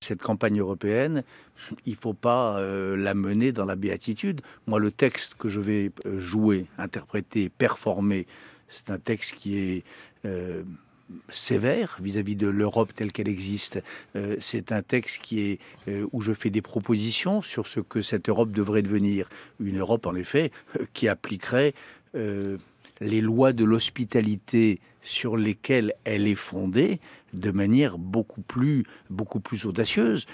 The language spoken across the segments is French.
Cette campagne européenne, il ne faut pas la mener dans la béatitude. Moi, le texte que je vais jouer, interpréter, performer, c'est un texte qui est sévère vis-à-vis de l'Europe telle qu'elle existe. C'est un texte qui est où je fais des propositions sur ce que cette Europe devrait devenir. Une Europe, en effet, qui appliquerait les lois de l'hospitalité sur lesquelles elle est fondée de manière beaucoup plus audacieuse.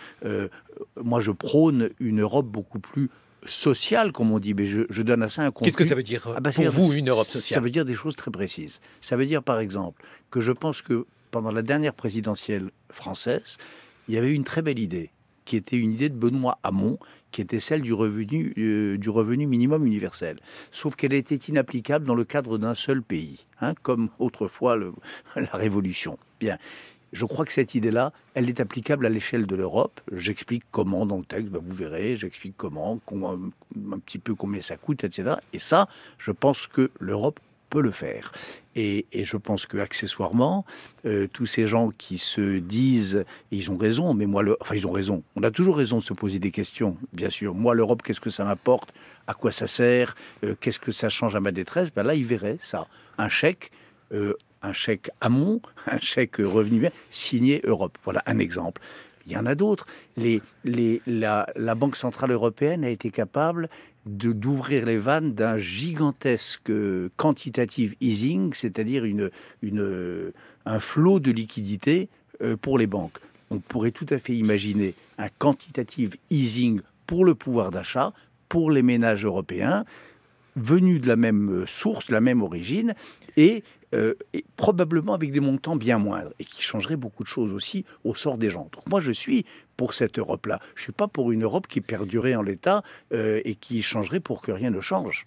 Moi, je prône une Europe beaucoup plus sociale, comme on dit, mais je donne à ça un contenu. Qu'est-ce que ça veut dire pour vous, une Europe sociale? Ça veut dire des choses très précises. Ça veut dire, par exemple, que je pense que pendant la dernière présidentielle française, il y avait une très belle idée, qui était une idée de Benoît Hamon, qui était celle du revenu minimum universel. Sauf qu'elle était inapplicable dans le cadre d'un seul pays, hein, comme autrefois la Révolution. Bien. Je crois que cette idée-là, elle est applicable à l'échelle de l'Europe. J'explique comment dans le texte, vous verrez, j'explique comment, un petit peu combien ça coûte, etc. Et ça, je pense que l'Europe peut le faire. Et je pense que accessoirement, tous ces gens qui se disent, et ils ont raison, mais moi, enfin ils ont raison, on a toujours raison de se poser des questions, bien sûr. Moi, l'Europe, qu'est-ce que ça m'apporte? À quoi ça sert? Qu'est-ce que ça change à ma détresse? Ben là, ils verraient ça. Un chèque Hamon, un chèque revenu bien, signé Europe. Voilà un exemple. Il y en a d'autres. La Banque Centrale Européenne a été capable d'ouvrir les vannes d'un gigantesque quantitative easing, c'est-à-dire un flot de liquidités pour les banques. On pourrait tout à fait imaginer un quantitative easing pour le pouvoir d'achat, pour les ménages européens, venus de la même source, de la même origine, et probablement avec des montants bien moindres, et qui changeraient beaucoup de choses aussi au sort des gens. Donc moi, je suis pour cette Europe-là. Je ne suis pas pour une Europe qui perdurerait en l'état et qui changerait pour que rien ne change.